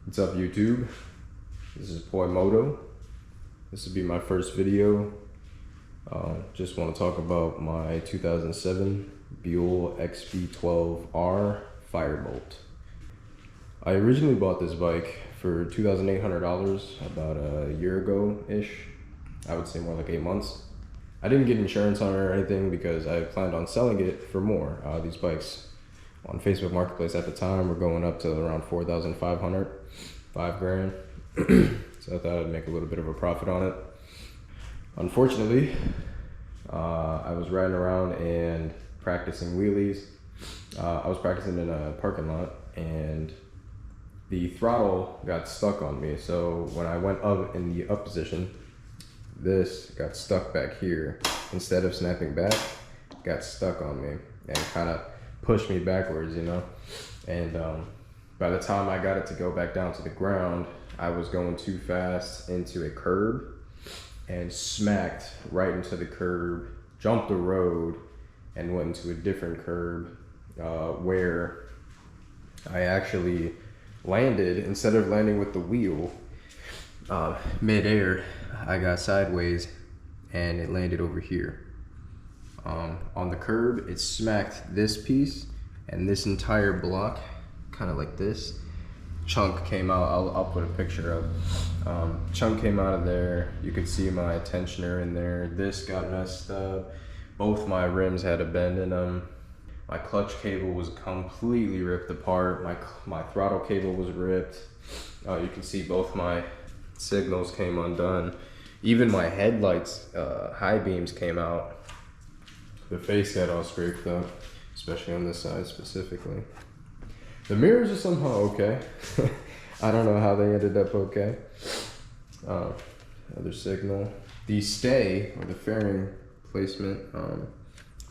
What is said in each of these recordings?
What's up, YouTube? This is Moto. This will be my first video. Just want to talk about my 2007 Buell XB12R Firebolt. I originally bought this bike for $2,800 about a year ago-ish. I would say more like 8 months. I didn't get insurance on it or anything because I planned on selling it for more. These bikes on Facebook Marketplace at the time were going up to around $4,500, $5,000. So I thought I'd make a little bit of a profit on it. Unfortunately, I was riding around and practicing wheelies. I was practicing in a parking lot and the throttle got stuck on me. So when I went up in the up position, this got stuck back here. Instead of snapping back, got stuck on me and kind of pushed me backwards, you know? And by the time I got it to go back down to the ground, I was going too fast into a curb and smacked right into the curb, jumped the road, and went into a different curb where I actually landed. Instead of landing with the wheel mid-air, I got sideways and it landed over here. On the curb, it smacked this piece and this entire block, kind of like this. Chunk came out, I'll put a picture of. Chunk came out of there. You could see my tensioner in there. This got messed up. Both my rims had a bend in them. My clutch cable was completely ripped apart. My throttle cable was ripped. You can see both my signals came undone. Even my headlights, high beams came out. The face got all scraped up, especially on this side specifically. The mirrors are somehow okay. I don't know how they ended up okay. Other signal. The stay, or the fairing placement,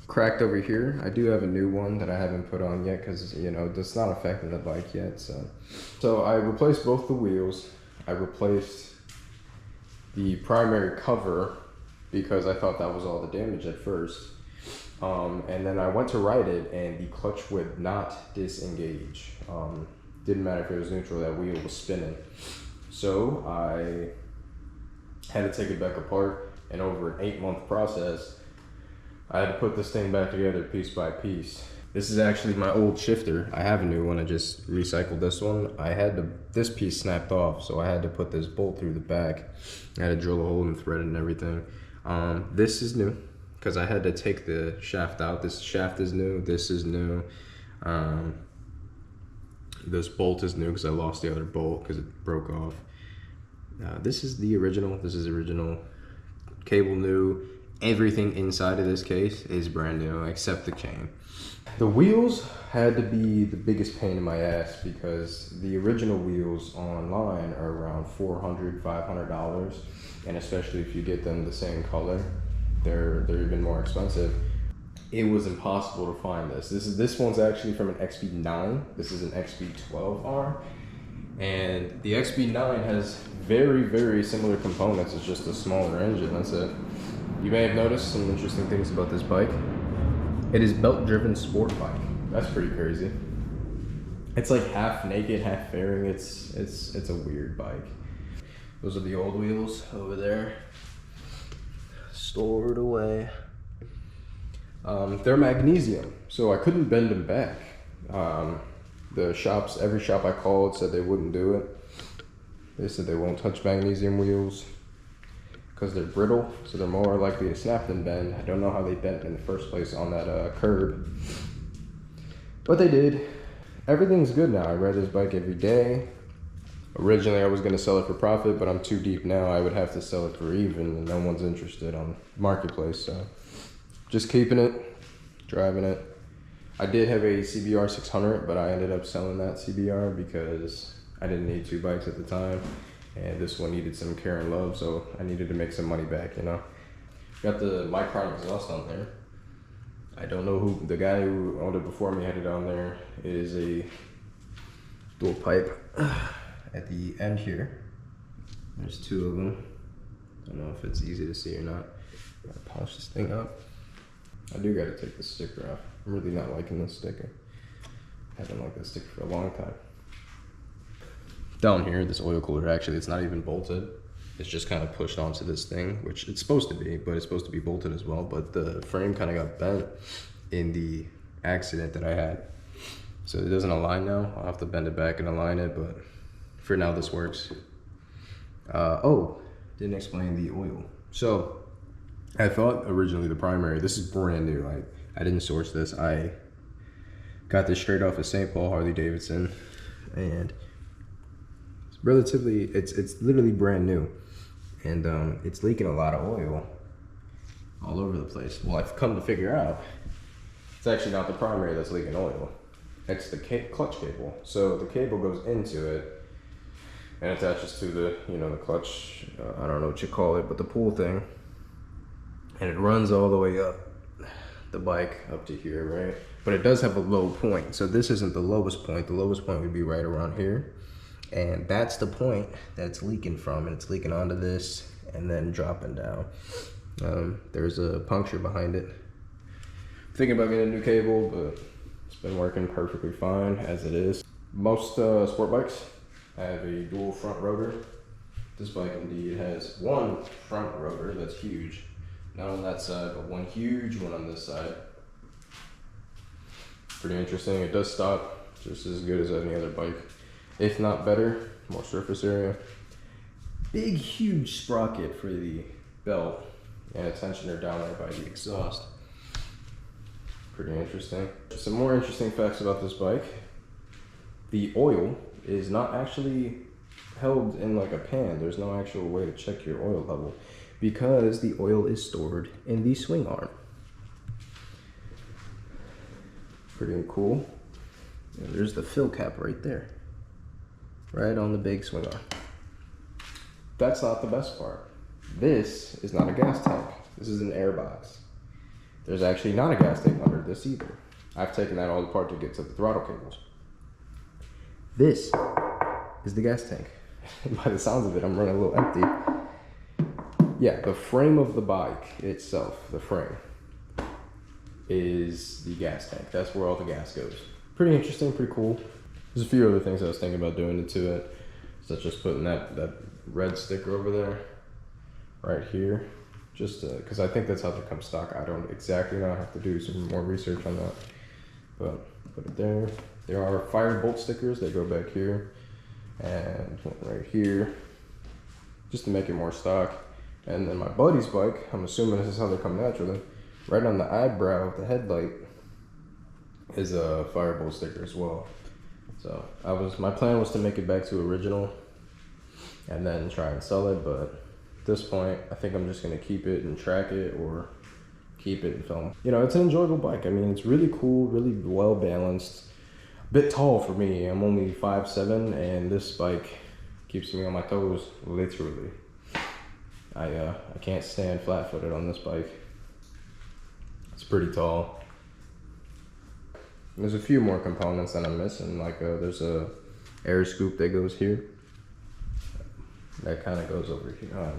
cracked over here. I do have a new one that I haven't put on yet because, you know, it's not affecting the bike yet. So I replaced both the wheels. I replaced the primary cover because I thought that was all the damage at first. And then I went to ride it and the clutch would not disengage. Didn't matter if it was neutral, that wheel was spinning. So I had to take it back apart, and over an 8-month process, I had to put this thing back together piece by piece. This is actually my old shifter. I have a new one, I just recycled this one. This piece snapped off, so I had to put this bolt through the back. I had to drill a hole and thread it and everything. This is new, because I had to take the shaft out. This shaft is new, this is new. This bolt is new because I lost the other bolt because it broke off. This is the original, this is original. Cable new, everything inside of this case is brand new except the chain. The wheels had to be the biggest pain in my ass because the original wheels online are around $400, $500, and especially if you get them the same color, they're even more expensive. It was impossible to find this. This one's actually from an XB9. This is an XB12R, and the XB9 has very, very similar components. It's just a smaller engine, that's it. You may have noticed some interesting things about this bike. It is belt-driven sport bike. That's pretty crazy. It's like half naked, half fairing. It's a weird bike. Those are the old wheels over there, stored away. They're magnesium, so I couldn't bend them back. The shops, every shop I called said they wouldn't do it. They said they won't touch magnesium wheels because they're brittle, so they're more likely to snap than bend. I don't know how they bent in the first place on that curb, but they did. Everything's good now. I ride this bike every day. Originally I was going to sell it for profit, but I'm too deep now. I would have to sell it for even, and no one's interested on Marketplace, so just keeping it, driving it. I did have a CBR 600, but I ended up selling that CBR because I didn't need 2 bikes at the time, and this one needed some care and love, so I needed to make some money back, you know. Got the Micron exhaust on there. I don't know who, the guy who owned it before me had it on there. It is a dual pipe. At the end here, there's 2 of them. I don't know if it's easy to see or not. Gotta polish this thing up. I do gotta take the sticker off. I'm really not liking this sticker. I haven't liked this sticker for a long time. down here, this oil cooler, actually, it's not even bolted. It's just kind of pushed onto this thing, which it's supposed to be, but it's supposed to be bolted as well. But the frame kind of got bent in the accident that I had. So it doesn't align now. I'll have to bend it back and align it, but for now this works. Oh, didn't explain the oil. So I thought originally the primary, this is brand new. I didn't source this. I got this straight off of St. Paul Harley Davidson, and it's relatively, it's literally brand new, and it's leaking a lot of oil all over the place. Well, I've come to figure out it's actually not the primary that's leaking oil. It's the clutch cable. So the cable goes into it and attaches to the, you know, the clutch, I don't know what you call it, but the pull thing. And it runs all the way up the bike up to here, right? But it does have a low point. So this isn't the lowest point. The lowest point would be right around here. And that's the point that it's leaking from. And it's leaking onto this and then dropping down. There's a puncture behind it. I'm thinking about getting a new cable, but it's been working perfectly fine as it is. Most sport bikes have a dual front rotor. This bike indeed has one front rotor that's huge. Not on that side, but one huge one on this side. Pretty interesting. It does stop just as good as any other bike, if not better. More surface area. Big, huge sprocket for the belt and a tensioner down there by the exhaust. Pretty interesting. Some more interesting facts about this bike. The oil is not actually held in like a pan. There's no actual way to check your oil level because the oil is stored in the swing arm. Pretty cool. And there's the fill cap right there, right on the big swing arm. That's not the best part. This is not a gas tank. This is an air box. There's actually not a gas tank under this either. I've taken that all apart to get to the throttle cables. This is the gas tank. By the sounds of it, I'm running a little empty. Yeah, the frame of the bike itself, the frame, is the gas tank. That's where all the gas goes. Pretty interesting, pretty cool. There's a few other things I was thinking about doing to it, such as putting that red sticker over there, right here. Just because I think that's how they come stock. I don't exactly know. I have to do some more research on that. But put it there. There are Firebolt stickers that go back here and right here, just to make it more stock. And then my buddy's bike, I'm assuming this is how they come naturally, right on the eyebrow of the headlight is a Firebolt sticker as well. So my plan was to make it back to original and then try and sell it, but at this point, I think I'm just gonna keep it and track it or keep it and film. You know, it's an enjoyable bike. I mean, it's really cool, really well balanced. A bit tall for me. I'm only 5'7", and this bike keeps me on my toes, literally. I can't stand flat-footed on this bike. It's pretty tall. There's a few more components that I'm missing, like there's a air scoop that goes here. That kind of goes over here.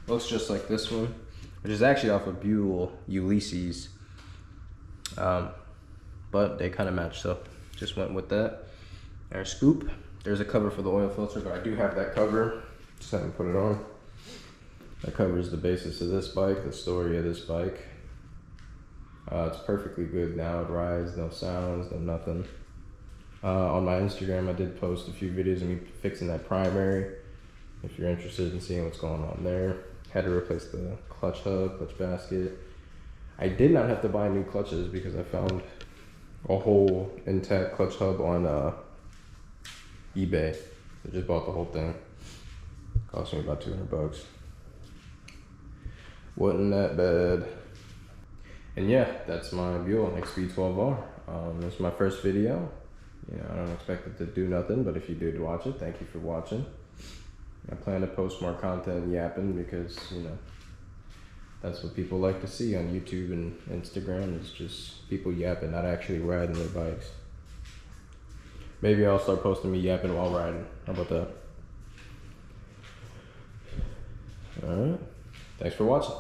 Looks just like this one, which is actually off of Buell Ulysses, but they kind of match, so just went with that. Air scoop. There's a cover for the oil filter, but I do have that cover. Just haven't put it on. That covers the basis of this bike, the story of this bike. It's perfectly good now. It rides, no sounds, no nothing. On my Instagram, I did post a few videos of me fixing that primary. If you're interested in seeing what's going on there. Had to replace the clutch hub, clutch basket. I did not have to buy new clutches because I found a whole intact clutch hub on eBay. I just bought the whole thing. Cost me about 200 bucks. Wasn't that bad. And yeah, that's my Buell XB12R. This is my first video. You know, I don't expect it to do nothing, but if you did watch it, thank you for watching. I plan to post more content yapping because, you know, that's what people like to see on YouTube and Instagram, is just people yapping, not actually riding their bikes. Maybe I'll start posting me yapping while riding. How about that? Alright. Thanks for watching.